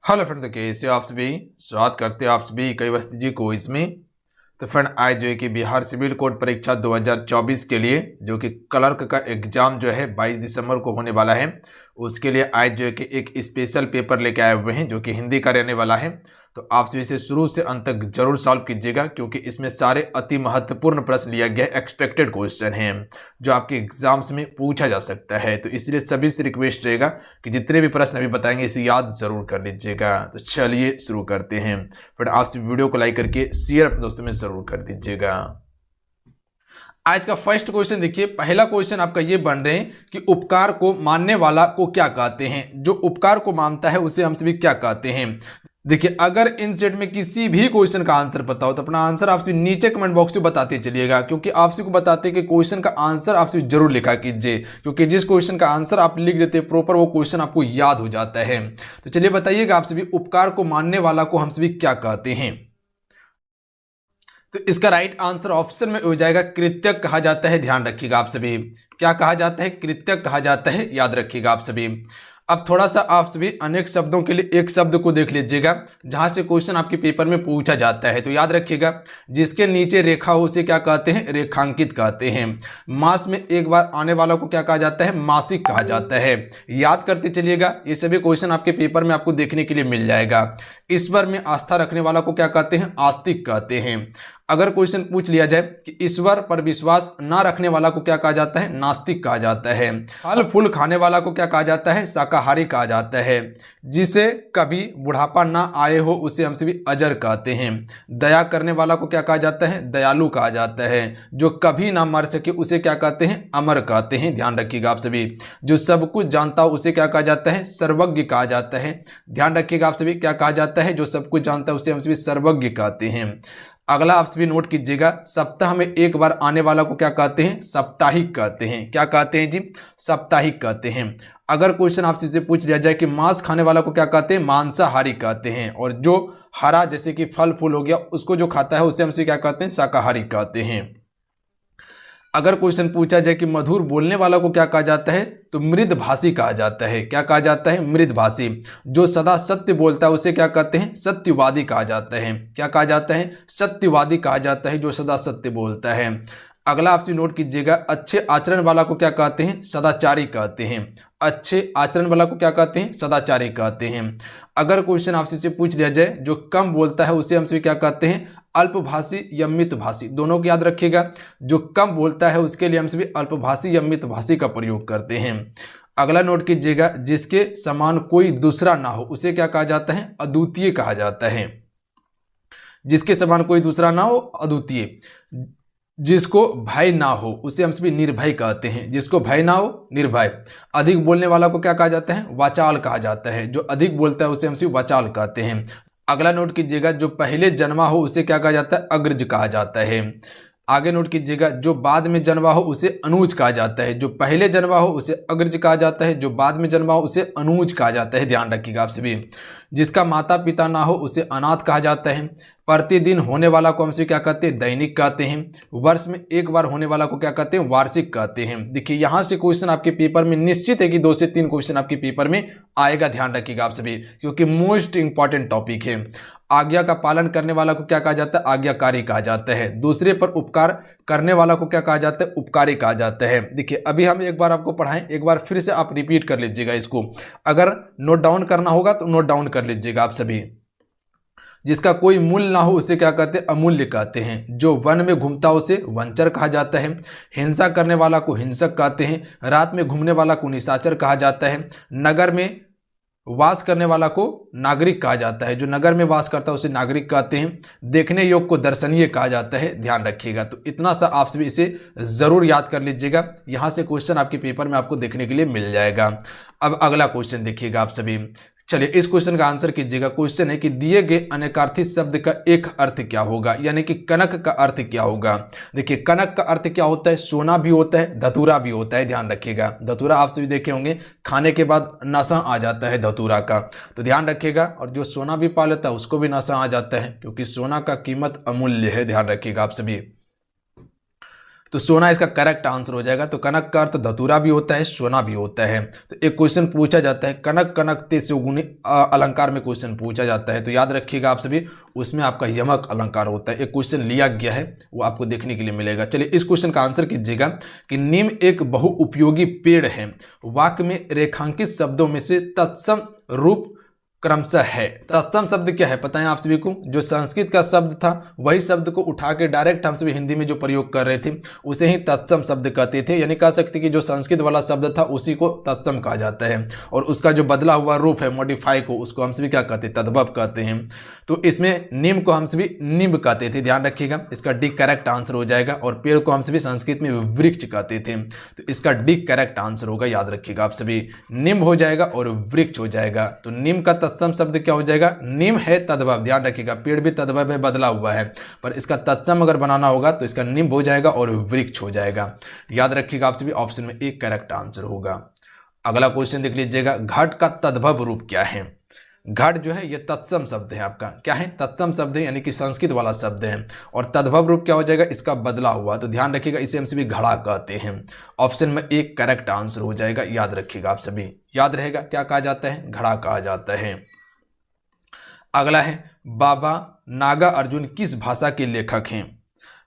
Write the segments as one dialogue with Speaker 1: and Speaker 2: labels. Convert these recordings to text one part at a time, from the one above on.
Speaker 1: Hello friend, तो कैसे हो आप सभी। स्वागत करते हैं आप सभी कई वस्ती जी को इसमें। तो फ्रेंड आज जो है कि बिहार सिविल कोड परीक्षा 2024 के लिए जो कि क्लर्क का एग्जाम जो है 22 दिसंबर को होने वाला है, उसके लिए आज जो है कि एक स्पेशल पेपर लेके आए हुए हैं जो कि हिंदी का रहने वाला है। तो आप सभी इसे शुरू से अंत तक जरूर सॉल्व कीजिएगा क्योंकि इसमें सारे अति महत्वपूर्ण प्रश्न लिया गया एक्सपेक्टेड क्वेश्चन हैं जो आपके एग्जाम्स में पूछा जा सकता है। तो इसलिए सभी से रिक्वेस्ट रहेगा कि जितने भी प्रश्न अभी बताएंगे इसे याद जरूर कर लीजिएगा। तो चलिए शुरू करते हैं। फिर आप वीडियो को लाइक करके शेयर अपने दोस्तों में जरूर कर दीजिएगा। आज का फर्स्ट क्वेश्चन देखिए, पहला क्वेश्चन आपका ये बन रहे हैं कि उपकार को मानने वाला को क्या कहते हैं। जो उपकार को मानता है उसे हम सभी क्या कहते हैं। देखिए, अगर इन सेट में किसी भी क्वेश्चन का आंसर पता हो तो अपना आंसर आपसे नीचे कमेंट बॉक्स में बताते चलिएगा, क्योंकि आपसे को बताते हैं कि क्वेश्चन का आंसर आपसे जरूर लिखा कीजिए, क्योंकि जिस क्वेश्चन का आंसर आप लिख देते हैं प्रॉपर वो क्वेश्चन आपको याद हो जाता है। तो चलिए बताइएगा आप सभी, उपकार को मानने वाला को हम सभी क्या कहते हैं। तो इसका राइट आंसर ऑप्शन में हो जाएगा कृत्यक कहा जाता है। ध्यान रखिएगा आप सभी, क्या कहा जाता है, कृत्यक कहा जाता है, याद रखिएगा आप सभी। अब थोड़ा सा आप सभी अनेक शब्दों के लिए एक शब्द को देख लीजिएगा जहां से क्वेश्चन आपके पेपर में पूछा जाता है। तो याद रखिएगा, जिसके नीचे रेखा हो उसे क्या कहते हैं, रेखांकित कहते हैं। मास में एक बार आने वाला को क्या कहा जाता है, मासिक कहा जाता है। याद करते चलिएगा, ये सभी क्वेश्चन आपके पेपर में आपको देखने के लिए मिल जाएगा। ईश्वर में आस्था रखने वाला को क्या कहते हैं, आस्तिक कहते हैं। अगर क्वेश्चन पूछ लिया जाए कि ईश्वर पर विश्वास ना रखने वाला को क्या कहा जाता है, नास्तिक कहा जाता है। फल फूल खाने वाला को क्या कहा जाता है, शाकाहारी कहा जाता है। जिसे कभी बुढ़ापा ना आए हो उसे हम सभी अजर कहते हैं। दया करने वाला को क्या कहा जाता है, दयालु कहा जाता है। जो कभी ना मर सके उसे क्या कहते हैं, अमर कहते हैं। ध्यान रखिएगा आप सभी। जो सब कुछ जानता हो उसे क्या कहा जाता है, सर्वज्ञ कहा जाता है। ध्यान रखिएगा आप सभी, क्या कहा जाता है, जो सब कुछ जानता है उसे हम सभी सर्वज्ञ कहते हैं। अगला आप सभी नोट कीजिएगा, सप्ताह में एक बार आने वाला को क्या कहते हैं, साप्ताहिक कहते हैं। क्या कहते हैं जी, साप्ताहिक कहते हैं। अगर क्वेश्चन आपसे इसे पूछ लिया जाए कि मांस खाने वाला को क्या कहते हैं, मांसाहारी कहते हैं। और जो हरा जैसे कि फल फूल हो गया उसको जो खाता है उसे हमसे क्या कहते हैं, शाकाहारी कहते हैं। अगर क्वेश्चन पूछा जाए कि मधुर बोलने वाला को क्या कहा जाता है, तो मृदभाषी कहा जाता है। क्या कहा जाता है, मृदभाषी। जो सदा सत्य बोलता है उसे क्या कहते हैं, सत्यवादी कहा जाता है। क्या कहा जाता है, सत्यवादी कहा जाता है जो सदा सत्य बोलता है। अगला आपसे नोट कीजिएगा, अच्छे आचरण वाला को क्या कहते हैं, सदाचारी कहते हैं। अच्छे आचरण वाला को क्या कहते हैं, सदाचारी कहते हैं। अगर क्वेश्चन आपसे से पूछ लिया जाए जो कम बोलता है उसे हमसे क्या कहते हैं, अल्पभाषी या मितभाषी। दोनों को याद रखिएगा, जो कम बोलता है उसके लिए हम सभी अल्पभाषी या मितभाषी का प्रयोग करते हैं। अगला नोट कीजिएगा, जिसके समान कोई दूसरा ना हो उसे क्या कहा जाता है, अद्वितीय कहा जाता है। जिसके समान कोई दूसरा ना हो, अद्वितीय। जिसको भय ना हो उसे हम सभी निर्भय कहते हैं। जिसको भय ना हो, निर्भय। अधिक बोलने वाला को क्या कहा जाता है, वाचाल कहा जाता है। जो अधिक बोलता है उसे हम सभी वाचाल कहते हैं। अगला नोट कीजिएगा, जो पहले जन्मा हो उसे क्या कहा जाता है, अग्रज कहा जाता है। आगे नोट कीजिएगा, जो बाद में जन्मा हो उसे अनुज कहा जाता है। जो पहले जन्मा हो उसे अग्रज कहा जाता है। जो बाद में जन्मा हो उसे अनुज कहा जाता है। ध्यान रखिएगा आप सभी। जिसका माता पिता ना हो उसे अनाथ कहा जाता है। प्रतिदिन होने वाला को हमसे क्या कहते हैं, दैनिक कहते हैं। वर्ष में एक बार होने वाला को क्या कहते हैं, वार्षिक कहते हैं। देखिए, यहां से क्वेश्चन आपके पेपर में निश्चित है कि 2 से 3 क्वेश्चन आपके पेपर में आएगा। ध्यान रखिएगा आप सभी, क्योंकि मोस्ट इंपॉर्टेंट टॉपिक है। आज्ञा का पालन करने वाला को क्या कहा जाता है, आज्ञाकारी कहा जाता है। दूसरे पर उपकार करने वाला को क्या कहा जाता है, उपकारी कहा जाता है। देखिए, अभी हम एक बार आपको पढ़ाएं, एक बार फिर से आप रिपीट कर लीजिएगा इसको। अगर नोट डाउन करना होगा तो नोट डाउन कर लीजिएगा आप सभी। जिसका कोई मूल्य ना हो उसे क्या कहते हैं, अमूल्य कहते हैं। जो वन में घूमता उसे वंचर कहा जाता है। हिंसा करने वाला को हिंसक कहते हैं। रात में घूमने वाला को निशाचर कहा जाता है। नगर में वास करने वाला को नागरिक कहा जाता है। जो नगर में वास करता है उसे नागरिक कहते हैं। देखने योग्य को दर्शनीय कहा जाता है। ध्यान रखिएगा। तो इतना सा आप सभी इसे जरूर याद कर लीजिएगा, यहां से क्वेश्चन आपके पेपर में आपको देखने के लिए मिल जाएगा। अब अगला क्वेश्चन देखिएगा आप सभी। चलिए, इस क्वेश्चन का आंसर कीजिएगा। क्वेश्चन है कि दिए गए अनेकार्थी शब्द का एक अर्थ क्या होगा, यानी कि कनक का अर्थ क्या होगा। देखिए, कनक का अर्थ क्या होता है, सोना भी होता है, धतूरा भी होता है। ध्यान रखिएगा, धतूरा आप सभी देखे होंगे, खाने के बाद नशा आ जाता है धतूरा का, तो ध्यान रखिएगा। और जो सोना भी पा लेता है उसको भी नशा आ जाता है, क्योंकि सोना का कीमत अमूल्य है। ध्यान रखिएगा आप सभी। तो सोना इसका करेक्ट आंसर हो जाएगा। तो कनक का अर्थ धतूरा भी होता है, सोना भी होता है। तो एक क्वेश्चन पूछा जाता है, कनक कनकते सुगुनी अलंकार में क्वेश्चन पूछा जाता है, तो याद रखिएगा आप सभी, उसमें आपका यमक अलंकार होता है। एक क्वेश्चन लिया गया है, वो आपको देखने के लिए मिलेगा। चलिए इस क्वेश्चन का आंसर कीजिएगा कि नीम एक बहुउपयोगी पेड़ है, वाक्य में रेखांकित शब्दों में से तत्सम रूप क्रमशः है। तत्सम शब्द क्या है पता है आप सभी को? जो संस्कृत का शब्द था वही शब्द को उठा के डायरेक्ट हम सभी हिंदी में जो प्रयोग कर रहे थे उसे ही तत्सम शब्द कहते थे। यानी कह सकते कि जो संस्कृत वाला शब्द था उसी को तत्सम कहा जाता है, और उसका जो बदला हुआ रूप है मॉडिफाई को, उसको हम सभी क्या कहते हैं? तद्भव कहते हैं। तो इसमें नीम को हम सभी निम्ब कहते थे, ध्यान रखिएगा। इसका डी करेक्ट आंसर हो जाएगा। और पेड़ को हम सभी संस्कृत में वृक्ष कहते थे, तो इसका डी करेक्ट आंसर होगा, याद रखिएगा आप सभी। निम्ब हो जाएगा और वृक्ष हो जाएगा। तो निम्ब का तत्सम शब्द क्या हो जाएगा? निम्ब है तद्भव, ध्यान रखिएगा। पेड़ भी तद्भव है, बदला हुआ है, पर इसका तत्सम अगर बनाना होगा तो इसका निम्ब हो जाएगा और वृक्ष हो जाएगा। याद रखिएगा आप सभी, ऑप्शन में एक करेक्ट आंसर होगा। अगला क्वेश्चन देख लीजिएगा, घट का तद्भव रूप क्या है? घट जो है ये तत्सम शब्द है आपका, क्या है? तत्सम शब्द है, यानी कि संस्कृत वाला शब्द है। और तद्भव रूप क्या हो जाएगा? इसका बदला हुआ। तो ध्यान रखिएगा, इसे हम सभी घड़ा कहते हैं। ऑप्शन में एक करेक्ट आंसर हो जाएगा, याद रखिएगा आप सभी। याद रहेगा क्या कहा जाता है? घड़ा कहा जाता है। अगला है, बाबा नागार्जुन किस भाषा के लेखक हैं?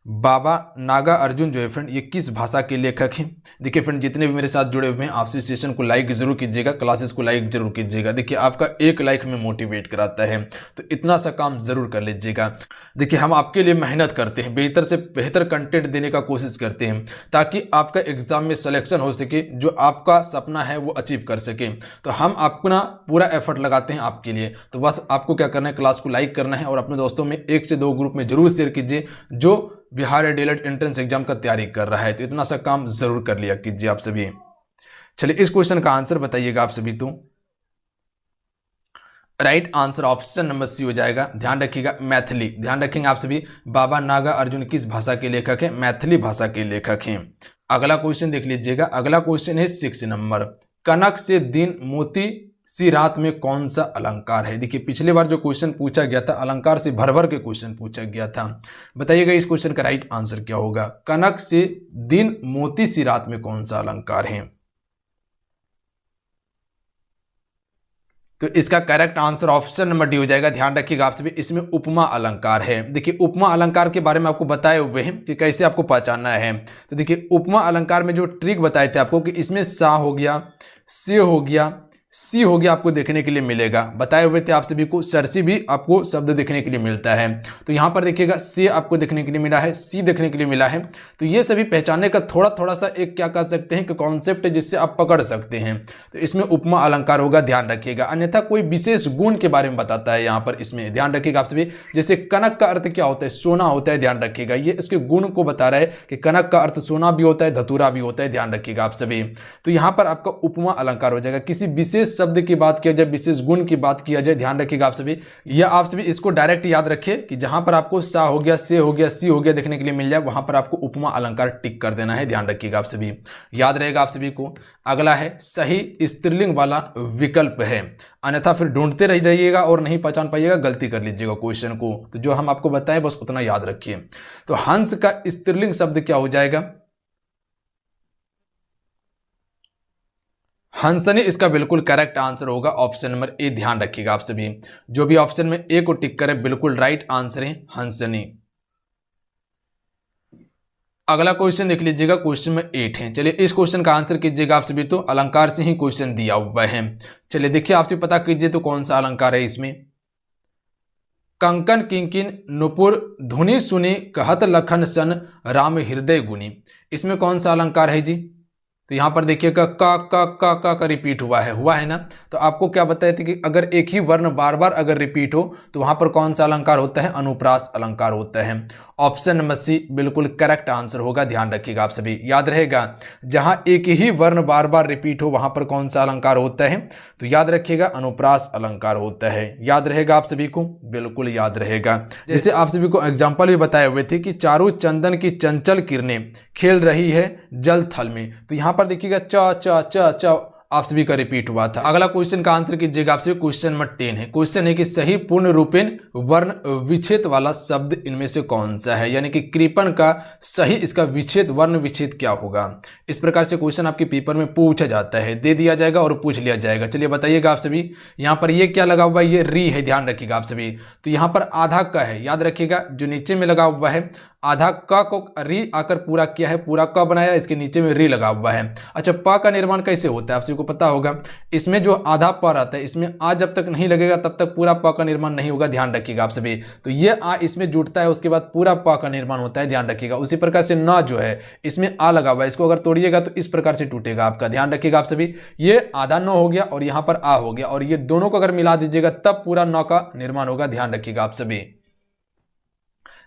Speaker 1: बाबा नागार्जुन जो है फ्रेंड, ये किस भाषा के लेखक हैं? देखिए फ्रेंड, जितने भी मेरे साथ जुड़े हुए हैं आप इस सेशन को लाइक जरूर कीजिएगा, क्लासेस को लाइक जरूर कीजिएगा। देखिए आपका एक लाइक हमें मोटिवेट कराता है, तो इतना सा काम जरूर कर लीजिएगा। देखिए हम आपके लिए मेहनत करते हैं, बेहतर से बेहतर कंटेंट देने का कोशिश करते हैं, ताकि आपका एग्जाम में सिलेक्शन हो सके, जो आपका सपना है वो अचीव कर सके। तो हम अपना पूरा एफर्ट लगाते हैं आपके लिए। तो बस आपको क्या करना है, क्लास को लाइक करना है और अपने दोस्तों में 1 से 2 ग्रुप में जरूर शेयर कीजिए जो बिहार डीएलएड एंट्रेंस एग्जाम का तैयारी कर रहा है। तो इतना सा काम जरूर कर लिया कीजिए आप सभी। चलिए इस क्वेश्चन का आंसर बताइएगा आप सभी। तो right answer option number C हो जाएगा। ध्यान रखिएगा, मैथिली। ध्यान रखेंगे आप सभी, बाबा नागार्जुन किस भाषा के लेखक हैं? मैथिली भाषा के लेखक हैं। अगला क्वेश्चन देख लीजिएगा। अगला क्वेश्चन है 6 नंबर, कनक से दिन मोती सी रात में कौन सा अलंकार है? देखिए पिछले बार जो क्वेश्चन पूछा गया था अलंकार से भर भर के क्वेश्चन पूछा गया था। बताइएगा इस क्वेश्चन का राइट आंसर क्या होगा? कनक से दिन मोती सी रात में कौन सा अलंकार है? तो इसका correct answer option number D हो जाएगा। ध्यान रखिएगा आप सभी, इसमें उपमा अलंकार है। देखिए उपमा अलंकार के बारे में आपको बताए हुए हैं कि कैसे आपको पहचानना है। तो देखिए उपमा अलंकार में जो ट्रिक बताए थे आपको कि इसमें सा हो गया, से हो गया, सी हो गया, आपको देखने के लिए मिलेगा। बताए हुए थे आप सभी को, सरसी भी आपको शब्द देखने के लिए मिलता है। तो यहाँ पर देखिएगा से आपको देखने के लिए मिला है, सी देखने के लिए मिला है। तो ये सभी पहचानने का थोड़ा सा एक क्या कह सकते हैं कि कॉन्सेप्ट है जिससे आप पकड़ सकते हैं। तो इसमें उपमा अलंकार होगा, ध्यान रखिएगा। अन्यथा कोई विशेष गुण के बारे में बताता है यहाँ पर, इसमें ध्यान रखिएगा आप सभी। जैसे कनक का अर्थ क्या होता है? सोना होता है, ध्यान रखिएगा। ये इसके गुण को बता रहा है कि कनक का अर्थ सोना भी होता है, धतूरा भी होता है, ध्यान रखिएगा आप सभी। तो यहाँ पर आपका उपमा अलंकार हो जाएगा। किसी विशेष शब्द की बात किया जाए, विशेष गुण की बात किया जाए, ध्यान रखिएगा आप सभी। या आप सभी इसको डायरेक्ट याद रखिए कि जहां पर आपको सा हो गया, से हो गया, सी हो गया देखने के लिए मिल जाए, वहां पर आपको उपमा अलंकार टिक कर देना है। ध्यान रखिएगा आप सभी, याद रहेगा आप सभी को। अगला है सही स्त्रीलिंग वाला विकल्प है, अन्यथा फिर ढूंढते रह जाइएगा और नहीं पहचान पाइएगा, गलती कर लीजिएगा क्वेश्चन को। तो जो हम आपको बताएं बस उतना याद रखिए। तो हंस का स्त्रीलिंग शब्द क्या हो जाएगा? हंसनी इसका बिल्कुल करेक्ट आंसर होगा, ऑप्शन नंबर ए। ध्यान रखिएगा आप सभी, जो भी ऑप्शन में ए को टिक करे बिल्कुल राइट आंसर है हंसनी। अगला क्वेश्चन देख लीजिएगा, क्वेश्चन में 8 है। चलिए इस क्वेश्चन का आंसर कीजिएगा आप सभी। तो अलंकार से ही क्वेश्चन दिया हुआ है। चलिए देखिए आपसे पता कीजिए तो कौन सा अलंकार है इसमें। कंकन किंकिन नुपुर धुनि सुनी कहत लखन सन राम हृदय गुनी, इसमें कौन सा अलंकार है जी? तो यहाँ पर देखिएगा का रिपीट हुआ है ना। तो आपको क्या बताए थे कि अगर एक ही वर्ण बार बार अगर रिपीट हो तो वहां पर कौन सा अलंकार होता है? अनुप्रास अलंकार होता है। ऑप्शन नंबर सी बिल्कुल करेक्ट आंसर होगा, ध्यान रखिएगा आप सभी। याद रहेगा, जहां एक ही वर्ण बार बार रिपीट हो वहां पर कौन सा अलंकार होता है? तो याद रखिएगा अनुप्रास अलंकार होता है। याद रहेगा आप सभी को, बिल्कुल याद रहेगा। जैसे आप सभी को एग्जाम्पल भी बताए हुए थे कि चारों चंदन की चंचल किरणें खेल रही है जल थल में। तो यहाँ पर देखिएगा च च च च आप सभी का रिपीट हुआ था। अगला क्वेश्चन का आंसर कीजिएगा आप सभी, क्वेश्चन नंबर 10 है। क्वेश्चन है कि सही पूर्ण रूपेण वर्ण विच्छेद वाला शब्द इनमें से कौन सा है, यानी कि कृपण का सही इसका विच्छेद वर्ण विच्छेद क्या होगा। इस प्रकार से क्वेश्चन आपके पेपर में पूछा जाता है, दे दिया जाएगा और पूछ लिया जाएगा। चलिए बताइएगा आप सभी, यहाँ पर ये क्या लगा हुआ है, ये री है, ध्यान रखिएगा आप सभी। तो यहाँ पर आधा का है, याद रखिएगा, जो नीचे में लगा हुआ है आधा क को री आकर पूरा किया है, पूरा क बनाया, इसके नीचे में री लगा हुआ है। अच्छा, प का निर्माण कैसे होता है आप सभी को पता होगा, इसमें जो आधा प रहता है इसमें आ जब तक नहीं लगेगा तब तक पूरा प का निर्माण नहीं होगा, ध्यान रखिएगा आप सभी। तो ये आ इसमें जुड़ता है, उसके बाद पूरा प का निर्माण होता है, ध्यान रखिएगा। उसी प्रकार से न जो है इसमें आ लगा हुआ है, इसको अगर तोड़िएगा तो इस प्रकार से टूटेगा आपका, ध्यान रखिएगा आप सभी। ये आधा न हो गया और यहाँ पर आ हो गया, और ये दोनों को अगर मिला दीजिएगा तब पूरा न का निर्माण होगा, ध्यान रखिएगा आप सभी।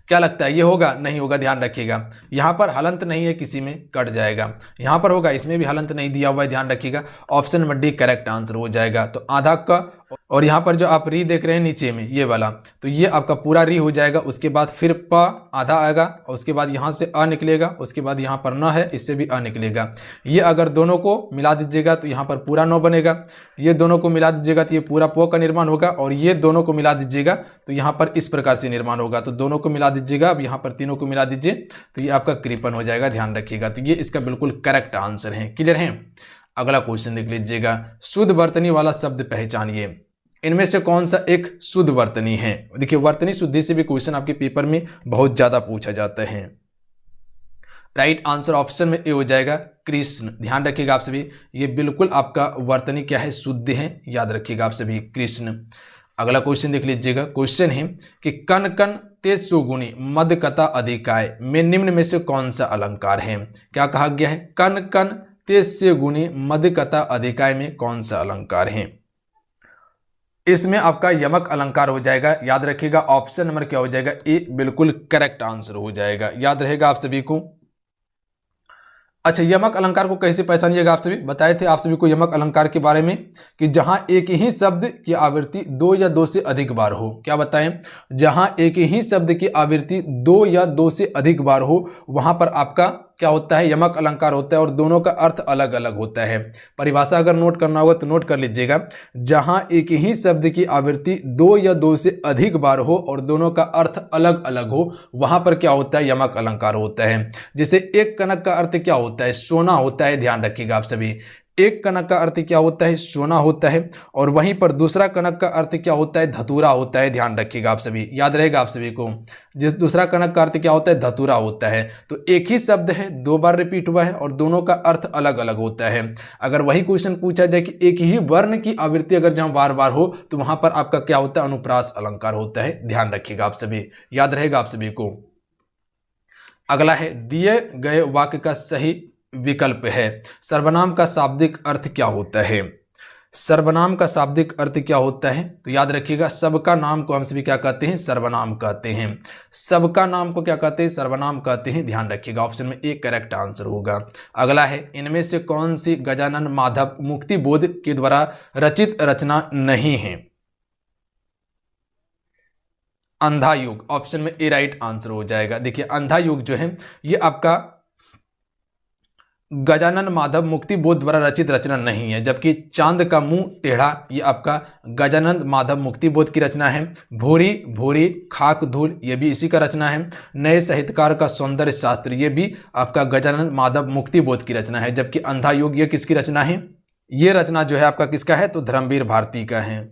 Speaker 1: क्या लगता है ये होगा, नहीं होगा, ध्यान रखिएगा। यहाँ पर हलंत नहीं है, किसी में कट जाएगा, यहाँ पर होगा, इसमें भी हलंत नहीं दिया हुआ है, ध्यान रखिएगा। Option number D correct answer हो जाएगा। तो आधा का, और यहाँ पर जो आप री देख रहे हैं नीचे में ये वाला, तो ये आपका पूरा री हो जाएगा। उसके बाद फिर प आधा आएगा, और उसके बाद यहाँ से अ निकलेगा, उसके बाद यहाँ पर न है, इससे भी अ निकलेगा। ये अगर दोनों को मिला दीजिएगा तो यहाँ पर पूरा न बनेगा, ये दोनों को मिला दीजिएगा तो ये पूरा प का निर्माण होगा, और ये दोनों को मिला दीजिएगा तो यहाँ पर इस प्रकार से निर्माण होगा। तो दोनों को मिला दीजिएगा, अब यहाँ पर तीनों को मिला दीजिए तो ये आपका कृपण हो जाएगा, ध्यान रखिएगा। तो ये इसका बिल्कुल करेक्ट आंसर है। क्लियर है। अगला क्वेश्चन देख लीजिएगा, शुद्ध वर्तनी वाला शब्द पहचानिए। इनमें से कौन सा एक शुद्ध वर्तनी है। देखिए, वर्तनी शुद्धि से भी क्वेश्चन आपके पेपर में बहुत ज्यादा पूछा जाता है। राइट आंसर ऑप्शन में ए हो जाएगा, कृष्ण। ध्यान रखिएगा आप सभी, ये बिल्कुल आपका वर्तनी क्या है, शुद्ध है, याद रखिएगा आप सभी, कृष्ण। अगला क्वेश्चन देख लीजिएगा, क्वेश्चन है कि कन कन तेज सुगुणी मदकता अधिकाय में निम्न में से कौन सा अलंकार है। क्या कहा गया है, कन कन तेज से गुणी मदकता अधिकाय में कौन सा अलंकार है। इसमें आपका यमक अलंकार हो जाएगा, याद रखिएगा। ऑप्शन नंबर क्या हो जाएगा, ए बिल्कुल करेक्ट आंसर हो जाएगा, याद रहेगा आप सभी को। अच्छा, यमक अलंकार को कैसे पहचानिएगा, आप सभी बताए थे आप सभी को यमक अलंकार के बारे में कि जहां एक ही शब्द की आवृत्ति 2 या 2 से अधिक बार हो। क्या बताएं, जहां एक ही शब्द की आवृत्ति 2 या 2 से अधिक बार हो, वहां पर आपका क्या होता है, यमक अलंकार होता है, और दोनों का अर्थ अलग अलग होता है। परिभाषा अगर नोट करना होगा तो नोट कर लीजिएगा, जहां एक ही शब्द की आवृत्ति 2 या 2 से अधिक बार हो और दोनों का अर्थ अलग अलग हो, वहां पर क्या होता है, यमक अलंकार होता है। जैसे एक कनक का अर्थ क्या होता है, सोना होता है, ध्यान रखिएगा आप सभी। एक कनक का अर्थ क्या होता है, सोना होता है, और वहीं पर दूसरा कनक का अर्थ क्या होता है, धतूरा होता है, ध्यान रखिएगा आप सभी, याद रहेगा आप सभी को। जिस दूसरा कनक का अर्थ क्या होता है, धतूरा होता है। तो एक ही शब्द है, 2 बार रिपीट हुआ है और दोनों का अर्थ अलग अलग होता है। अगर वही क्वेश्चन पूछा जाए कि एक ही वर्ण की आवृत्ति अगर जहां बार बार हो तो वहां पर आपका क्या होता है, अनुप्रास अलंकार होता है, ध्यान रखिएगा आप सभी, याद रहेगा आप सभी को। अगला है, दिए गए वाक्य का सही विकल्प है। सर्वनाम का शाब्दिक अर्थ क्या होता है। सर्वनाम का शाब्दिक अर्थ क्या होता है, तो याद रखिएगा, सबका नाम को हम सभी क्या कहते हैं, सर्वनाम कहते हैं। सबका नाम को क्या कहते हैं, सर्वनाम कहते हैं, ध्यान रखिएगा। ऑप्शन में एक करेक्ट आंसर होगा। अगला है, इनमें से कौन सी गजानन माधव मुक्तिबोध के द्वारा रचित रचना नहीं है। अंधा युग, ऑप्शन में ए राइट आंसर हो जाएगा। देखिए, अंधा युग जो है ये आपका गजानन माधव मुक्तिबोध द्वारा रचित रचना नहीं है, जबकि चांद का मुंह टेढ़ा ये आपका गजानन माधव मुक्तिबोध की रचना है। भूरी भूरी खाक धूल ये भी इसी का रचना है। नए साहित्यकार का सौंदर्य शास्त्र ये भी आपका गजानन माधव मुक्तिबोध की रचना है। जबकि अंधा युग ये किसकी रचना है, ये रचना जो है आपका किसका है, तो धर्मवीर भारती का है।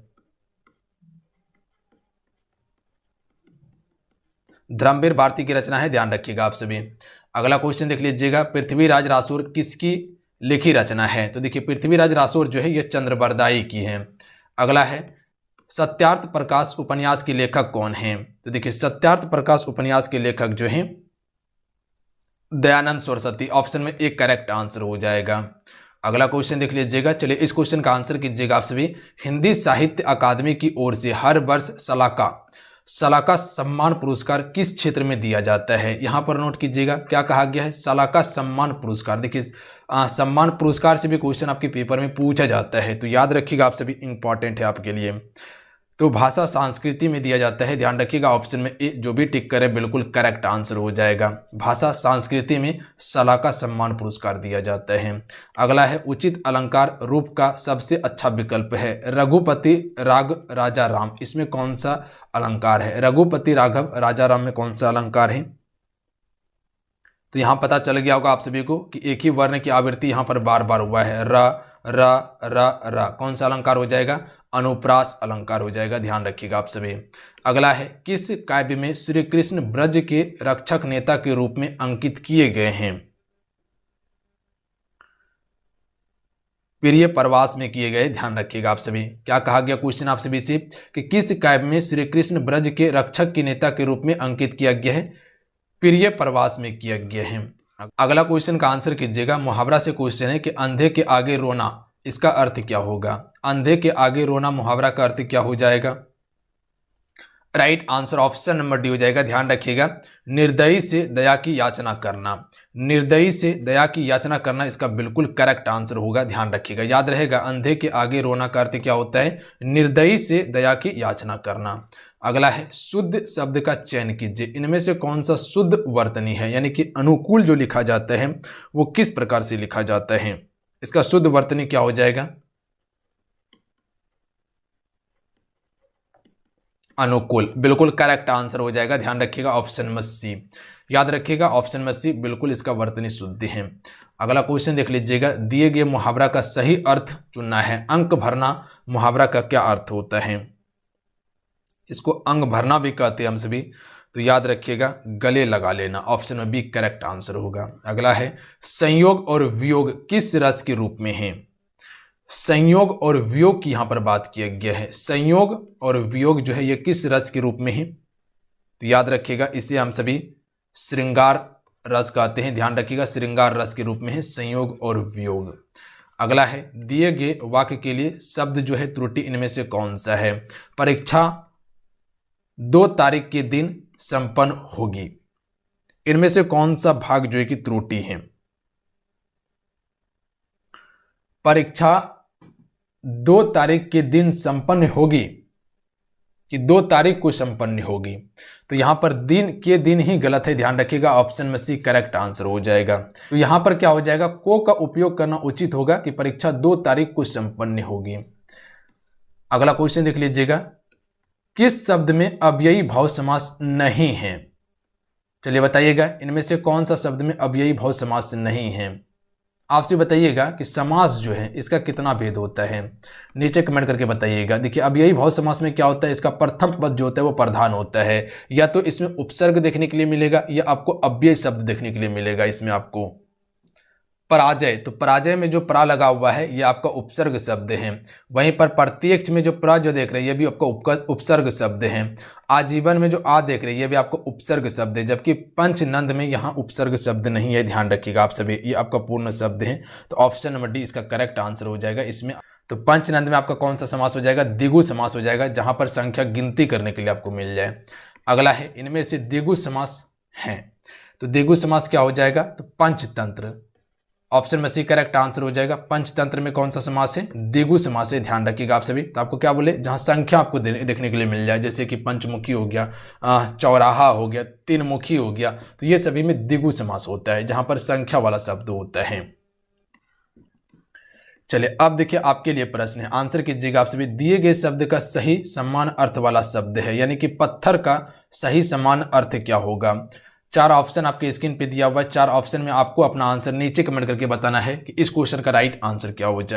Speaker 1: धर्मवीर भारती की रचना है, ध्यान रखिएगा आप सभी। अगला क्वेश्चन देख लीजिएगा, पृथ्वीराज रासोर किसकी लिखी रचना है। तो देखिए, पृथ्वीराज रासोर जो है ये चंद्रबरदाई की है। अगला है, सत्यार्थ प्रकाश उपन्यास के लेखक कौन है। तो देखिए, सत्यार्थ प्रकाश उपन्यास के लेखक जो है दयानंद सरस्वती। ऑप्शन में एक करेक्ट आंसर हो जाएगा। अगला क्वेश्चन देख लीजिएगा, चलिए इस क्वेश्चन का आंसर कीजिएगा आप सभी। हिंदी साहित्य अकादमी की ओर से हर वर्ष सलाका सम्मान पुरस्कार किस क्षेत्र में दिया जाता है। यहां पर नोट कीजिएगा, क्या कहा गया है, सलाका सम्मान पुरस्कार। देखिए, सम्मान पुरस्कार से भी क्वेश्चन आपके पेपर में पूछा जाता है, तो याद रखिएगा आप सभी, इंपॉर्टेंट है आपके लिए। तो भाषा संस्कृति में दिया जाता है। ध्यान रखिएगा ऑप्शन में ए, जो भी टिक करे बिल्कुल करेक्ट आंसर हो जाएगा। भाषा संस्कृति में सलाका सम्मान पुरस्कार दिया जाता है। अगला है उचित अलंकार रूप का सबसे अच्छा विकल्प है रघुपति राग राजा राम। इसमें कौन सा अलंकार है? रघुपति राघव राजा राम में कौन सा अलंकार है? तो यहां पता चल गया होगा आप सभी को कि एक ही वर्ण की आवृत्ति यहां पर बार बार हुआ है, र र र र। कौन सा अलंकार हो जाएगा? अनुप्रास अलंकार हो जाएगा। ध्यान रखिएगा आप सभी। अगला है किस काव्य में श्री कृष्ण ब्रज के रक्षक नेता के रूप में अंकित किए गए हैं? प्रिय प्रवास में किए गए। ध्यान रखिएगा आप सभी। क्या कहा गया क्वेश्चन आप सभी से कि किस काव्य में श्री कृष्ण ब्रज के रक्षक के नेता के रूप में अंकित किया गया है? प्रिय प्रवास में किया गया है। अगला क्वेश्चन का आंसर कीजिएगा। मुहावरा से क्वेश्चन है कि अंधे के आगे रोना, इसका अर्थ क्या होगा? अंधे के आगे रोना मुहावरा का अर्थ क्या हो जाएगा? Right answer option number D हो जाएगा। ध्यान रखिएगा, निर्दयी से दया की याचना करना। निर्दयी से दया की याचना करना इसका बिल्कुल करेक्ट आंसर होगा। ध्यान रखिएगा, याद रहेगा अंधे के आगे रोना का अर्थ क्या होता है? निर्दयी से दया की याचना करना। अगला है शुद्ध शब्द का चयन कीजिए। इनमें से कौन सा शुद्ध वर्तनी है, यानी कि अनुकूल जो लिखा जाता है वो किस प्रकार से लिखा जाता है? इसका शुद्ध वर्तनी क्या हो जाएगा? अनुकूल, बिल्कुल करेक्ट आंसर हो जाएगा। ध्यान रखिएगा ऑप्शन नंबर सी। याद रखिएगा ऑप्शन नंबर सी बिल्कुल इसका वर्तनी शुद्ध है। अगला क्वेश्चन देख लीजिएगा। दिए गए मुहावरा का सही अर्थ चुनना है। अंक भरना मुहावरा का क्या अर्थ होता है? इसको अंग भरना भी कहते हैं हम सभी। तो याद रखिएगा गले लगा लेना, ऑप्शन में बी करेक्ट आंसर होगा। अगला है संयोग और वियोग किस रस के रूप में है? संयोग और वियोग की यहां पर बात किया गया है। संयोग और वियोग जो है ये किस रस के रूप में है? तो याद रखिएगा इसे हम सभी श्रृंगार रस कहते हैं। ध्यान रखिएगा श्रृंगार रस के रूप में है संयोग और वियोग। अगला है दिए गए वाक्य के लिए शब्द जो है त्रुटि इनमें से कौन सा है? परीक्षा 2 तारीख के दिन संपन्न होगी। इनमें से कौन सा भाग जो है कि त्रुटि है? परीक्षा 2 तारीख के दिन संपन्न होगी कि 2 तारीख को संपन्न होगी? तो यहां पर दिन के दिन ही गलत है। ध्यान रखिएगा ऑप्शन में सी करेक्ट आंसर हो जाएगा। तो यहां पर क्या हो जाएगा? को का उपयोग करना उचित होगा कि परीक्षा 2 तारीख को संपन्न होगी। अगला क्वेश्चन देख लीजिएगा। किस शब्द में अव्ययी भाव समास नहीं है? चलिए बताइएगा इनमें से कौन सा शब्द में अव्ययी भाव समास नहीं है? आपसे बताइएगा कि समास जो है इसका कितना भेद होता है, नीचे कमेंट करके बताइएगा। देखिए अव्ययी भाव समास में क्या होता है? इसका प्रथम पद जो होता है वो प्रधान होता है, या तो इसमें उपसर्ग देखने के लिए मिलेगा या आपको अव्ययी शब्द देखने के लिए मिलेगा। इसमें आपको पराजय, तो पराजय में जो प्रा लगा हुआ है ये आपका उपसर्ग शब्द है। वहीं पर प्रत्यक्ष में जो प्रा जो देख रहे हैं ये भी आपका उपसर्ग शब्द है। आजीवन में जो आ देख रहे हैं ये भी आपका उपसर्ग शब्द है, जबकि पंचनंद में यहाँ उपसर्ग शब्द नहीं है। ध्यान रखिएगा आप सभी, ये आपका पूर्ण शब्द है। तो ऑप्शन नंबर डी इसका करेक्ट आंसर हो जाएगा इसमें। तो पंचनंद में आपका कौन सा समास हो जाएगा? द्विगु समास हो जाएगा, जहां पर संख्या गिनती करने के लिए आपको मिल जाए। अगला है इनमें से द्विगु समास है, तो द्विगु समास क्या हो जाएगा? तो पंचतंत्र, ऑप्शन में सी करेक्ट आंसर हो जाएगा। पंचतंत्र में कौन सा समास है? द्विगु समास है। ध्यान रखिएगा आप सभी। तो आपको क्या बोले? जहां संख्या आपको देखने के लिए मिल जाए, जैसे कि पंचमुखी हो गया, चौराहा हो गया, 3 मुखी हो गया, तो ये सभी में द्विगु समास होता है, जहां पर संख्या वाला शब्द होता है। चलिए अब देखिए आपके लिए प्रश्न है, आंसर कीजिएगा आप सभी। दिए गए शब्द का सही समान अर्थ वाला शब्द है, यानी कि पत्थर का सही समान अर्थ क्या होगा? 4 ऑप्शन आपके स्क्रीन पे दिया हुआ है। 4 ऑप्शन में आपको अपना आंसर नीचे कमेंट करके बताना है कि इस क्वेश्चन का राइट आंसर क्या हो जाए।